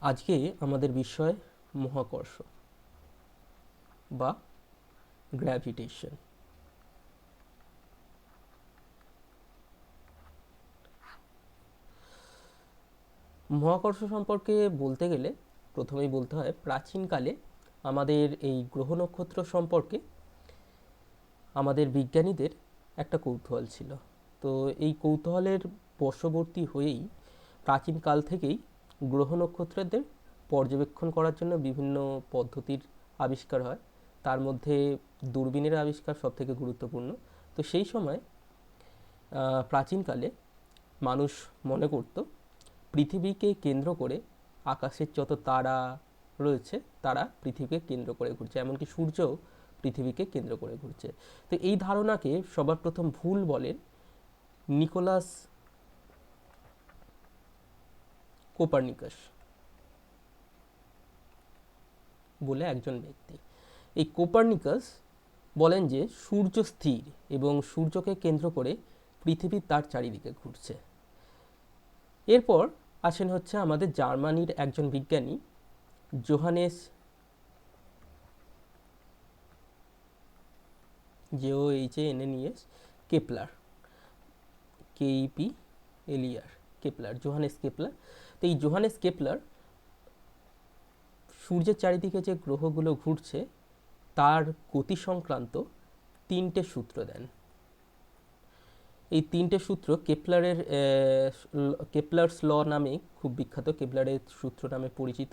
আজকে আমাদের বিষয় মহাকর্ষ বা গ্র্যাভিটেশন। মহাকর্ষ সম্পর্কে বলতে গেলে প্রথমেই বলতে হয় প্রাচীনকালে আমাদের এই গ্রহ নক্ষত্র সম্পর্কে আমাদের বিজ্ঞানীদের একটা কৌতূহল ছিল। তো এই কৌতূহলের বশবর্তী হয়েই প্রাচীনকাল থেকেই গ্রহ নক্ষত্রদের পর্যবেক্ষণ করার জন্য বিভিন্ন পদ্ধতির আবিষ্কার হয়। তার মধ্যে দূরবীনের আবিষ্কার সবথেকে গুরুত্বপূর্ণ। তো সেই সময় প্রাচীনকালে মানুষ মনে করত পৃথিবীকে কেন্দ্র করে আকাশের যত তারা রয়েছে তারা পৃথিবীকে কেন্দ্র করে ঘুরছে, এমনকি সূর্যও পৃথিবীকে কেন্দ্র করে ঘুরছে। তো এই ধারণাকে সবার প্রথম ভুল বলেন নিকোলাস কোপার্নিকাস বলে একজন ব্যক্তি। এই কোপার্নিকাস বলেন যে সূর্য স্থির এবং সূর্যকে কেন্দ্র করে পৃথিবী তার চারিদিকে ঘুরছে। এরপর আসেন হচ্ছে আমাদের জার্মানির একজন বিজ্ঞানী Johannes JOHANNES Kepler, KEPLER, Kepler, Johannes Kepler. তো এই জোহানেস কেপলার সূর্যের চারিদিকে যে গ্রহগুলো ঘুরছে তার গতি সংক্রান্ত তিনটে সূত্র দেন। এই তিনটে সূত্র কেপলার্স ল নামে খুব বিখ্যাত, কেপলারের সূত্র নামে পরিচিত।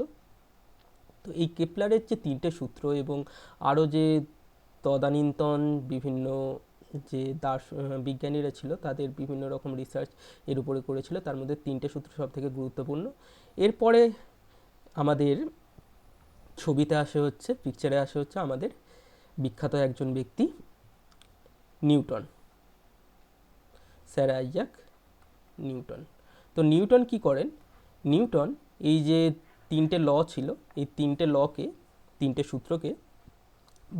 তো এই কেপলারের যে তিনটে সূত্র এবং আরও যে তদানীন্তন বিভিন্ন যে বিজ্ঞানীরা ছিল তাদের বিভিন্ন রকম রিসার্চ এর উপরে করেছিল, তার মধ্যে তিনটে সূত্র সব থেকে গুরুত্বপূর্ণ। এরপরে আমাদের ছবিতে আসে হচ্ছে, পিকচারে আসে হচ্ছে আমাদের বিখ্যাত একজন ব্যক্তি নিউটন, স্যার আইজাক নিউটন। তো নিউটন কি করেন? নিউটন এই যে তিনটে ল ছিল, এই তিনটে সূত্রকে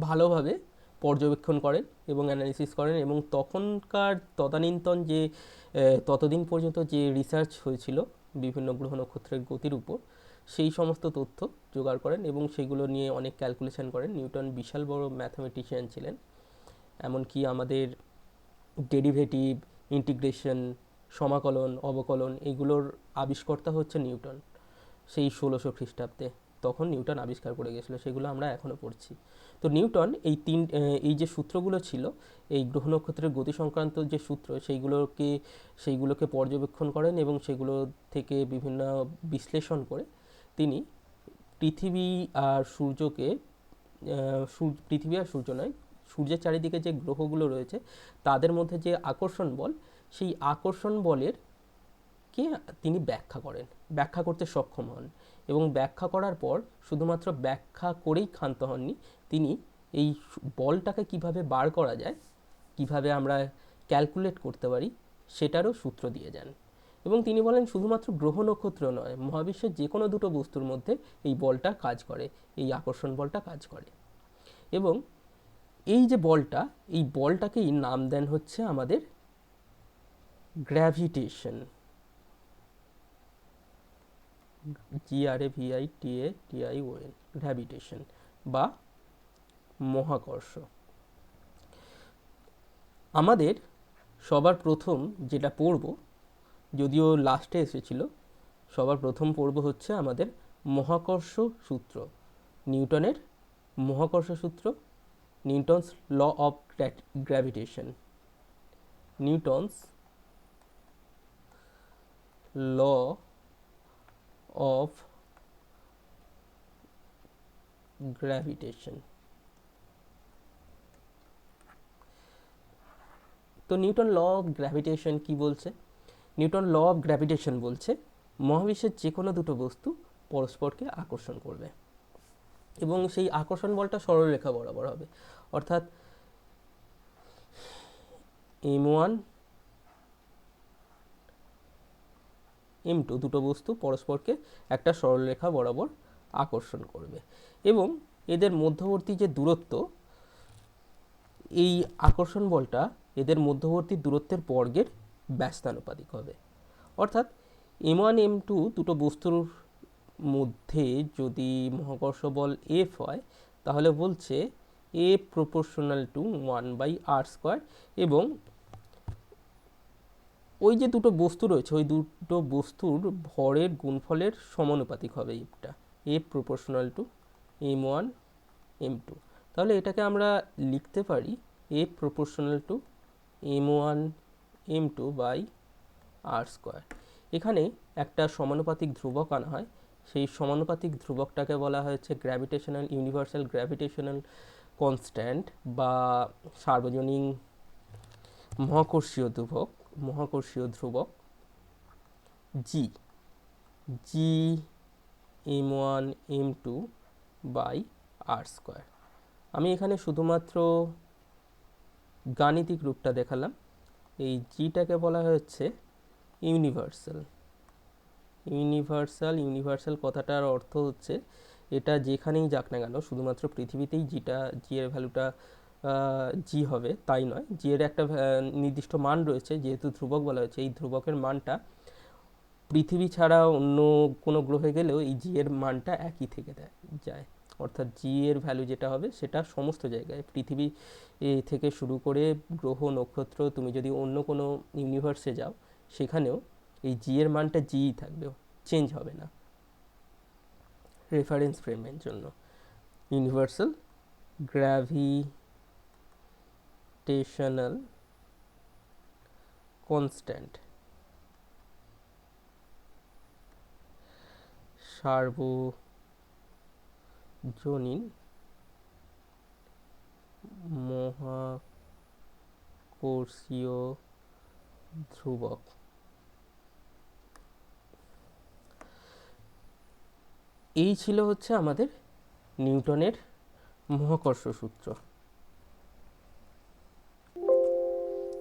ভালোভাবে পর্যবেক্ষণ করেন এবং অ্যানালিসিস করেন, এবং তখনকার তদানীন্তন যে ততদিন পর্যন্ত যে রিসার্চ হয়েছিল বিভিন্ন গ্রহ নক্ষত্রের গতির উপর, সেই সমস্ত তথ্য জোগাড় করেন এবং সেগুলো নিয়ে অনেক ক্যালকুলেশন করেন। নিউটন বিশাল বড় ম্যাথামেটিশিয়ান ছিলেন, এমনকি আমাদের ডেরিভেটিভ, ইন্টিগ্রেশন, সমাকলন, অবকলন এগুলোর আবিষ্কর্তা হচ্ছে নিউটন সেই 1600 খ্রিস্টাব্দে। তখন নিউটন আবিষ্কার করে গেছিলো, সেগুলো আমরা এখনও পড়ছি। তো নিউটন এই যে সূত্রগুলো ছিল, এই গ্রহ নক্ষত্রের গতি সংক্রান্ত যে সূত্র, সেইগুলোকে পর্যবেক্ষণ করেন এবং সেগুলো থেকে বিভিন্ন বিশ্লেষণ করে তিনি পৃথিবী আর সূর্যকে পৃথিবী আর সূর্য নয়, সূর্যের চারিদিকে যে গ্রহগুলো রয়েছে তাদের মধ্যে যে আকর্ষণ বল, সেই আকর্ষণ বলের কে তিনি ব্যাখ্যা করতে সক্ষম হন। এবং ব্যাখ্যা করার পর শুধুমাত্র ব্যাখ্যা করেই ক্ষান্ত হননি, তিনি এই বলটাকে কিভাবে বার করা যায়, কিভাবে আমরা ক্যালকুলেট করতে পারি, সেটারও সূত্র দিয়ে যান। এবং তিনি বলেন শুধুমাত্র গ্রহ নক্ষত্র নয়, মহাবিশ্বের যে কোনো দুটো বস্তুর মধ্যে এই বলটা কাজ করে, এই আকর্ষণ বলটা কাজ করে। এবং এই যে বলটা, এই বলটাকেই নাম দেন হচ্ছে আমাদের গ্র্যাভিটেশন, GRAVITATION, গ্র্যাভিটেশন বা মহাকর্ষ। আমাদের সবার প্রথম যেটা পড়ব, যদিও লাস্টে এসেছিল, সবার প্রথম পড়ব হচ্ছে আমাদের মহাকর্ষ সূত্র, নিউটনের মহাকর্ষ সূত্র, Newton's law of gravitation, Newton's law of gravitation. তো নিউটন ল অফ গ্র্যাভিটেশন কি বলছে? নিউটন ল অফ গ্র্যাভিটেশন বলছে মহাবিশ্বের যে কোনো দুটো বস্তু পরস্পরকে আকর্ষণ করবে এবং সেই আকর্ষণ বলটা সরলরেখা বরাবর হবে। অর্থাৎ M1 M2 দুটো বস্তু পরস্পরকে একটা সরলরেখা বরাবর আকর্ষণ করবে এবং এদের মধ্যবর্তী যে দূরত্ব, এই আকর্ষণ বলটা এদের মধ্যবর্তী দূরত্বের বর্গের ব্যস্তানুপাতিক হবে। অর্থাৎ M1 M2 দুটো বস্তুর মধ্যে যদি মহাকর্ষ বল এফ হয় তাহলে বলছে এ প্রপোর্শনাল টু 1/r², এবং ওই যে দুটো বস্তু রয়েছে ওই দুটো বস্তুর ভরের গুণফলের সমানুপাতিক হবে এফটা, এ প্রপোর্শনাল টু m1 m2। তাহলে এটাকে আমরা লিখতে পারি এ proportional to m1 m2 by r²। এখানে একটা সমানুপাতিক ধ্রুবক আনা হয়, সেই সমানুপাতিক ধ্রুবকটাকে বলা হয়েছে গ্র্যাভিটেশনাল ইউনিভার্সাল গ্র্যাভিটেশনাল কনস্ট্যান্ট বা সার্বজনীন মহাকর্ষীয় ধ্রুবক জি, জি m1 m2 বাই r²। আমি এখানে শুধুমাত্র গাণিতিক রূপটা দেখালাম। এই জিটাকে বলা হচ্ছে ইউনিভার্সাল কথাটার অর্থ হচ্ছে এটা যেখানেই যাক না কেন, শুধুমাত্র পৃথিবীতেই জি এর ভ্যালুটা জি হবে তাই নয়, জি এর একটা নির্দিষ্ট মান রয়েছে, যেহেতু ধ্রুবক বলা হয়েছে এই ধ্রুবকের মানটা পৃথিবী ছাড়া অন্য কোনো গ্রহে গেলেও এই জি এর মানটা একই থেকে যায়। অর্থাৎ জি এর ভ্যালু যেটা হবে সেটা সমস্ত জায়গায়, পৃথিবী থেকে শুরু করে গ্রহ নক্ষত্র, তুমি যদি অন্য কোনো ইউনিভার্সে যাও সেখানেও এই জি এর মানটা জিই থাকবে, চেঞ্জ হবে না। রেফারেন্স ফ্রেমের জন্য ইউনিভার্সাল গ্র্যাভিটেশনাল কনস্ট্যান্ট, সার্বজনীন মহাকর্ষীয় ধ্রুবক। এই ছিল হচ্ছে আমাদের নিউটনের মহাকর্ষ সূত্র।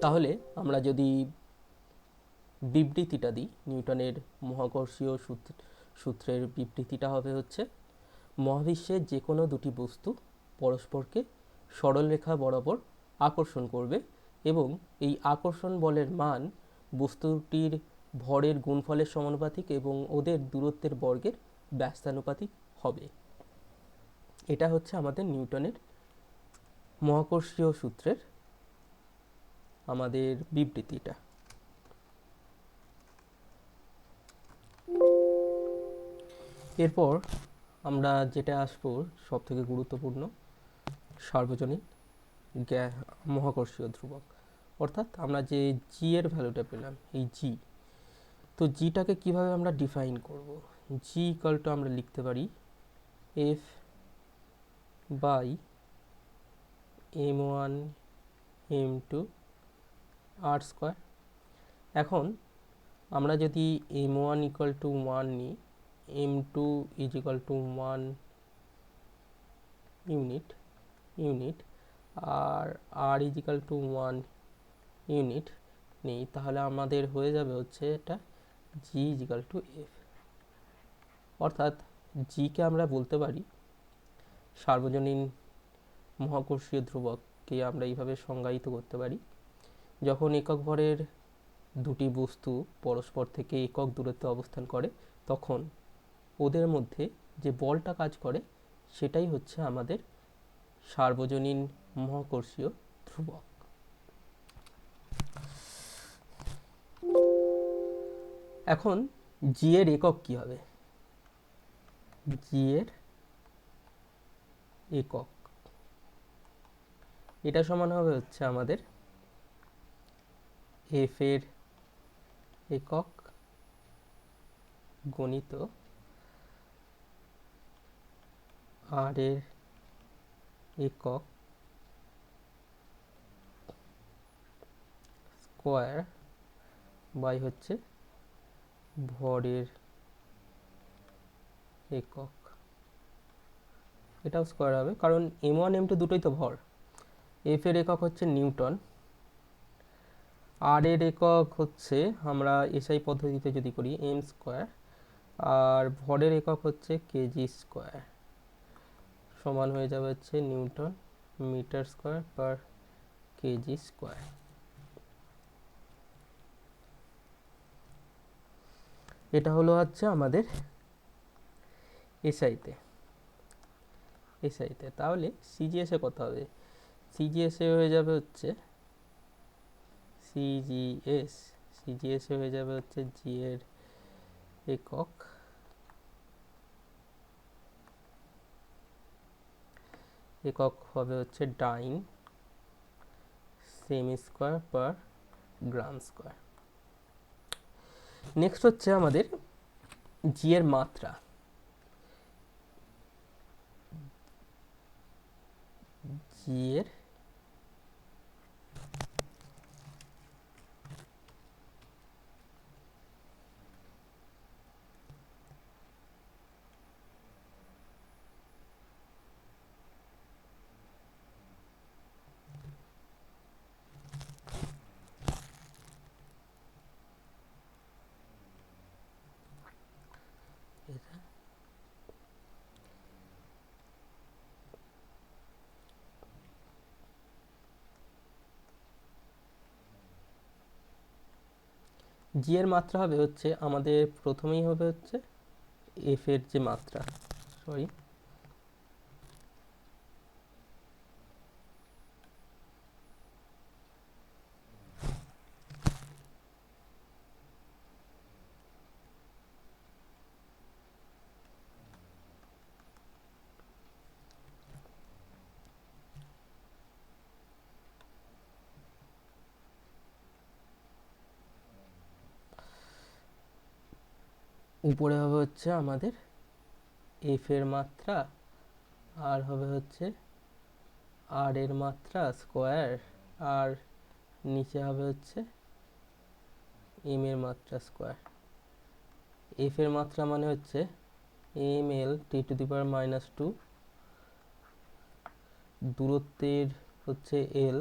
তাহলে আমরা যদি বিবৃতিটা দিই, নিউটনের মহাকর্ষীয় সূত্রের বিবৃতিটা হবে হচ্ছে মহাবিশ্বের যে কোনো দুটি বস্তু পরস্পরকে সরলরেখা বরাবর আকর্ষণ করবে এবং এই আকর্ষণ বলের মান বস্তুটির ভরের গুণফলের সমানুপাতিক এবং ওদের দূরত্বের বর্গের ব্যস্তানুপাতিক হবে। এটা হচ্ছে আমাদের নিউটনের মহাকর্ষীয় সূত্রের আমাদের বিবৃতিটা। এরপর আমরা যেটা আসবো সব থেকে গুরুত্বপূর্ণ, সার্বজনীন মহাকর্ষীয় ধ্রুবক। অর্থাৎ আমরা যে জি এর ভ্যালুটা পেলাম, এই জি, তো জিটাকে কিভাবে আমরা ডিফাইন করব? জি ইকাল টু আমরা লিখতে পারি F by m1 m2 r²। এখন আমরা যদি m1 ইকাল টু 1 নিই, m2 is equal to 1 unit আর r is equal to 1 unit নেই, তাহলে আমাদের হয়ে যাবে হচ্ছে এটা g is equal to f। অর্থাৎ জিকে আমরা বলতে পারি সার্বজনীন মহাকর্ষীয় ধ্রুবককে আমরা এইভাবে সংজ্ঞায়িত করতে পারি, যখন একক ভরের দুটি বস্তু পরস্পর থেকে একক দূরত্বে অবস্থান করে তখন ওদের মধ্যে যে বলটা কাজ করে সেটাই হচ্ছে আমাদের সার্বজনীন মহাকর্ষীয় ধ্রুবক। এখন জি এর একক কি হবে? জি এর একক এটা সমান হবে হচ্ছে আমাদের এফ এর একক গণিত আর এর একক স্কোয়ার বাই হচ্ছে ভরের একক, এটাও স্কোয়ার হবে কারণ m1 m2 দুটোই তো ভর। এফ এর একক হচ্ছে নিউটন, আর এর একক হচ্ছে আমরা এসআই পদ্ধতিতে যদি করি এম স্কোয়ার, আর ভরের একক হচ্ছে কেজি স্কোয়ার, সমান হয়ে যাবে হচ্ছে newton metre square per KG square. এটা হলো হচ্ছে আমাদের এসআইতে, এসআইতে, তাহলে সিজিএসে কত হবে? সিজিএসে হয়ে যাবে হচ্ছে সিজিএসে হয়ে যাবে হচ্ছে জি এর একক, একক হবে হচ্ছে ডাইন সেমি স্কোয়ার পার গ্রাম স্কোয়ার। নেক্সট হচ্ছে আমাদের জি এর মাত্রা। জি এর জি এর মাত্রা হবে হচ্ছে আমাদের প্রথমেই হবে হচ্ছে এফ এর যে মাত্রা, সরি উপরে হবে হচ্ছে আমাদের এফ এর মাত্রা, আর হবে হচ্ছে আর এর মাত্রা স্কোয়ার, আর নিচে হবে হচ্ছে এম এর মাত্রা স্কোয়ার। এফ এর মাত্রা মানে হচ্ছে M L T to the power -2, দূরত্বের হচ্ছে এল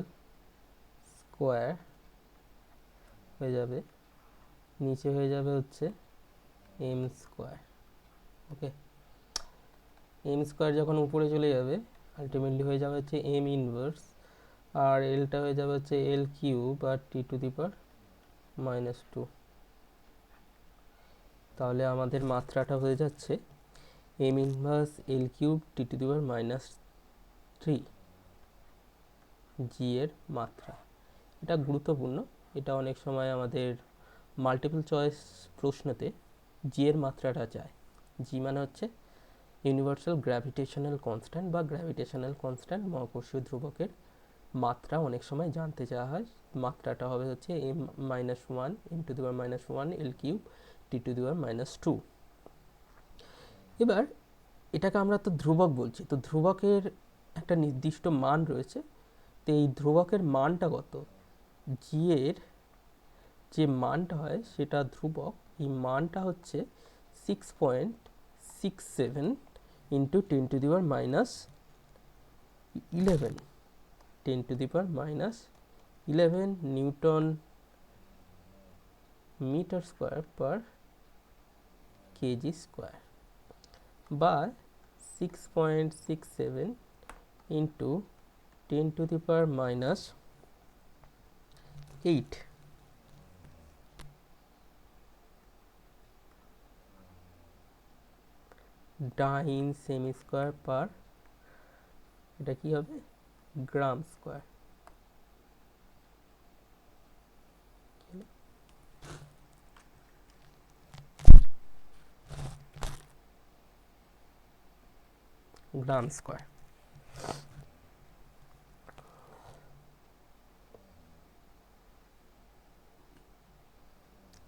স্কোয়ার হয়ে যাবে, নিচে হয়ে যাবে হচ্ছে এম স্কোয়ার। ওকে, এম স্কোয়ার যখন উপরে চলে যাবে আলটিমেটলি হয়ে যাবে হচ্ছে এম ইনভার্স, আর এলটা হয়ে যাবে হচ্ছে এল cube R T to the power -2। তাহলে আমাদের মাত্রাটা হয়ে যাচ্ছে M inverse L cube T to the power -3 G এর মাত্রা। এটা গুরুত্বপূর্ণ, এটা অনেক সময় আমাদের মাল্টিপল চয়েস প্রশ্নতে জি এর মাত্রাটা চায়। জি মানে হচ্ছে ইউনিভার্সাল গ্র্যাভিটেশনাল কনস্ট্যান্ট বা গ্র্যাভিটেশনাল কনস্ট্যান্ট, মহাকর্ষীয় ধ্রুবকের মাত্রা অনেক সময় জানতে চাওয়া হয়। মাত্রাটা হবে হচ্ছে m-1 m to the power -1 L cube T to the power -2। এবার এটাকে আমরা তো ধ্রুবক বলছি, তো ধ্রুবকের একটা নির্দিষ্ট মান রয়েছে, তো এই ধ্রুবকের মানটা কত? জি এর যে মানটা হয় সেটা ধ্রুবক, এই মানটা হচ্ছে 6.67 into 10 to the power -11, 10 to the power -11 newton metre square per KG square, বা 6.67 into 10 to the power -8 dyne semi square per, এটা কি হবে, গ্রাম স্কোয়ার। গ্রাম স্কোয়ার।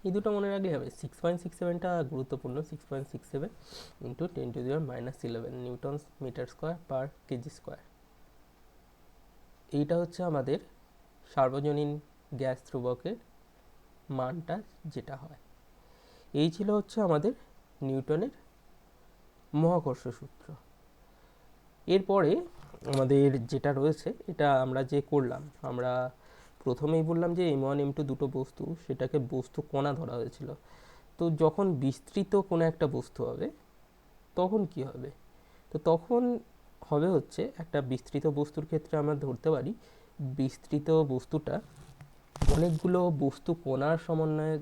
এই দুটো মনে রাখলে হবে। 6.67টা গুরুত্বপূর্ণ, 6.67 into 10 to the power -11 newton metre square per KG square. এইটা হচ্ছে আমাদের সার্বজনীন গ্যাস ধ্রুবকের মানটা যেটা হয়। এই ছিল হচ্ছে আমাদের নিউটনের মহাকর্ষ সূত্র। এরপরে আমাদের যেটা রয়েছে, এটা আমরা যে করলাম, আমরা প্রথমেই বললাম যে m1 m2 দুটো বস্তু, সেটাকে বস্তু কণা ধরা হয়েছিল। তো যখন বিস্তৃত কোনো একটা বস্তু হবে তখন কি হবে? তো তখন হবে হচ্ছে একটা বিস্তৃত বস্তুর ক্ষেত্রে আমরা ধরতে পারি বিস্তৃত বস্তুটা অনেকগুলো বস্তু কণার সমন্বয়ে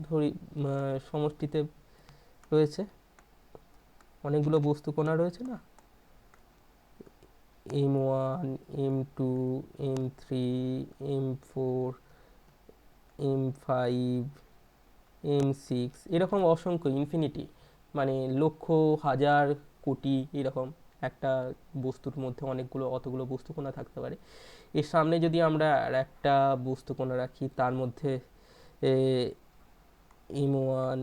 ধরি সমষ্টিতে রয়েছে, অনেকগুলো বস্তুকণা রয়েছে না, M1, M2, M3, M4, M5, M6, এরকম অসংখ্য ইনফিনিটি, মানে লক্ষ, হাজার, কোটি, এরকম একটা বস্তুর মধ্যে অনেকগুলো অতগুলো বস্তুকণা থাকতে পারে। এর সামনে যদি আমরা আর একটা বস্তুকণা রাখি, তার মধ্যে M1,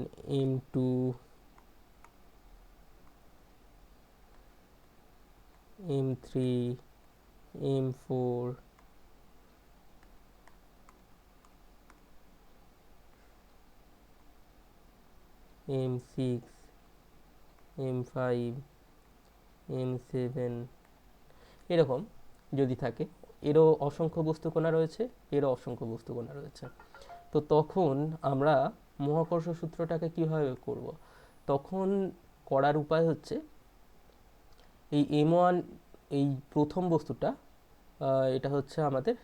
M2, M3, M4, M6, M5, M7, এরকম যদি থাকে, এরও অসংখ্য বস্তুকণা রয়েছে, এরও অসংখ্য বস্তুকণা রয়েছে। তো তখন আমরা মহাকর্ষ সূত্রটাকে কীভাবে করব? তখন করার উপায় হচ্ছে, এই M1, এই প্রথম বস্তুটা, এটা হচ্ছে আমাদের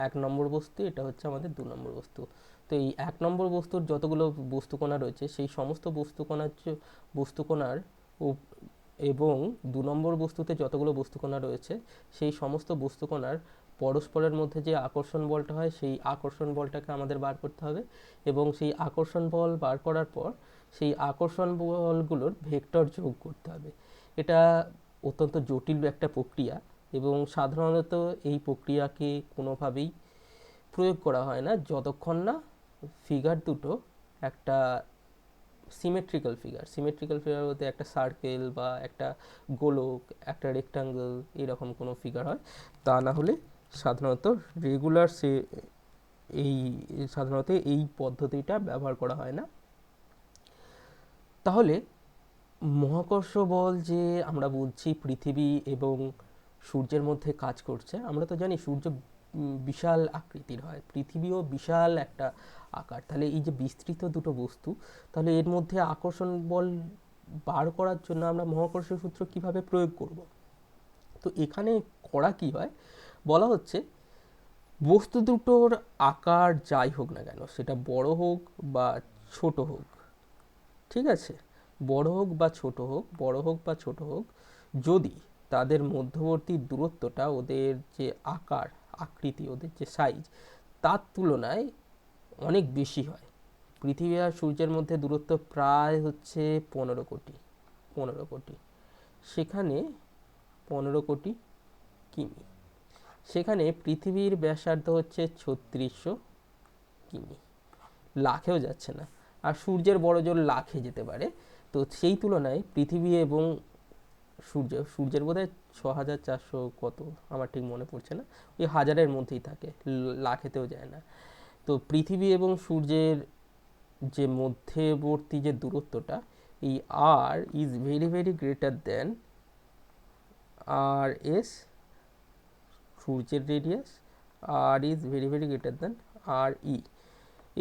1 নম্বর বস্তু, এটা হচ্ছে আমাদের 2 নম্বর বস্তু। তো এই 1 নম্বর বস্তুর যতগুলো বস্তুকণা রয়েছে, সেই সমস্ত বস্তুকণার এবং 2 নম্বর বস্তুতে যতগুলো বস্তুকণা রয়েছে, সেই সমস্ত বস্তুকণার পরস্পরের মধ্যে যে আকর্ষণ বলটা হয়, সেই আকর্ষণ বলটাকে আমাদের বার করতে হবে। এবং সেই আকর্ষণ বল বার করার পর সেই আকর্ষণ বলগুলোর ভেক্টর যোগ করতে হবে। এটা অত্যন্ত জটিল একটা প্রক্রিয়া, এবং সাধারণত এই প্রক্রিয়াকে কোনোভাবেই প্রয়োগ করা হয় না যতক্ষণ না ফিগার দুটো একটা সিমেট্রিক্যাল ফিগার বলতে একটা সার্কেল বা একটা গোলক, একটা রেক্টাঙ্গেল, এরকম কোনো ফিগার হয়। তা না হলে সাধারণত রেগুলার এই সাধারণত এই পদ্ধতিটা ব্যবহার করা হয় না। তাহলে মহাকর্ষ বল যে আমরা বলছি পৃথিবী এবং সূর্যের মধ্যে কাজ করছে, আমরা তো জানি সূর্য বিশাল আকৃতির হয়, পৃথিবীও বিশাল একটা আকার। তাহলে এই যে বিস্তৃত দুটো বস্তু, তাহলে এর মধ্যে আকর্ষণ বল বার করার জন্য আমরা মহাকর্ষ সূত্র কিভাবে প্রয়োগ করব? তো এখানে করা কি হয়, বলা হচ্ছে বস্তু দুটোর আকার যাই হোক না কেন, সেটা বড় হোক বা ছোট হোক, ঠিক আছে, বড় হোক বা ছোট হোক, যদি তাদের মধ্যবর্তী দূরত্বটা, ওদের যে আকৃতি, ওদের যে সাইজ, তার তুলনায় অনেক বেশি হয়। পৃথিবী আর সূর্যের মধ্যে দূরত্ব প্রায় হচ্ছে 15 কোটি, সেখানে 15 কোটি কিমি। সেখানে পৃথিবীর ব্যাসার্ধ হচ্ছে 3600 কিমি, লাখেও যাচ্ছে না। আর সূর্যের বড় জোর লাখে যেতে পারে। তো সেই তুলনায় পৃথিবী এবং সূর্যের বোধহয় 6400 কত, আমার ঠিক মনে পড়ছে না, ওই হাজারের মধ্যেই থাকে, লাখেতেও যায় না। তো পৃথিবী এবং সূর্যের যে মধ্যবর্তী যে দূরত্বটা, এই R is very very greater than R S, সূর্যের radius, R is very very greater than R E.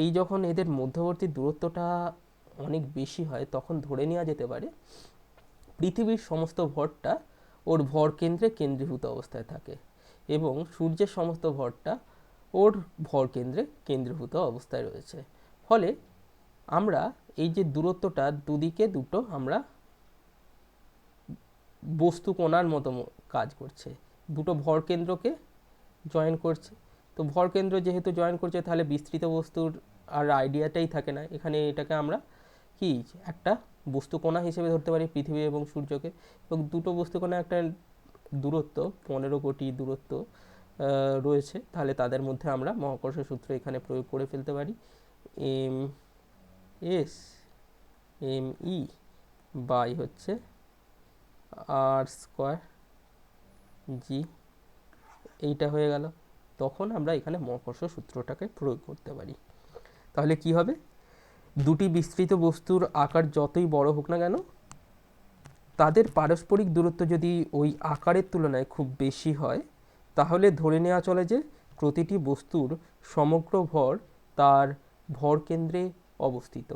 এই যখন এদের মধ্যবর্তী দূরত্বটা অনেক বেশি হয়, তখন ধরে নেওয়া যেতে পারে পৃথিবীর সমস্ত ভরটা ওর ভর কেন্দ্রে কেন্দ্রীভূত অবস্থায় থাকে, এবং সূর্যের সমস্ত ভরটা ওর ভর কেন্দ্রে কেন্দ্রীভূত অবস্থায় রয়েছে। ফলে আমরা এই যে দূরত্বটা, দুদিকে দুটো আমরা বস্তু কোণার মতো কাজ করছে, দুটো ভর কেন্দ্রকে জয়েন করছে। তো ভর কেন্দ্র যেহেতু জয়েন করছে, তাহলে বিস্তৃত বস্তুর আর আইডিয়াটাই থাকে না। এখানে এটাকে আমরা কি একটা বস্তুকণা হিসেবে ধরতে পারি, পৃথিবী এবং সূর্যকে, এবং দুটো বস্তুকণা একটা দূরত্ব 15 কোটি দূরত্ব রয়েছে, তাহলে তাদের মধ্যে আমরা মহাকর্ষ সূত্র এখানে প্রয়োগ করে ফেলতে পারি। M S M E by হচ্ছে আর স্কোয়ার জি, এইটা হয়ে গেল। তখন আমরা এখানে মহাকর্ষ সূত্রটাকে প্রয়োগ করতে পারি। তাহলে কি হবে, দুটি বিস্তৃত বস্তুর আকার যতই বড় হোক না কেন, তাদের পারস্পরিক দূরত্ব যদি ওই আকারের তুলনায় খুব বেশি হয়, তাহলে ধরে নেওয়া চলে যে প্রতিটি বস্তুর সমগ্র ভর তার ভর কেন্দ্রে অবস্থিত।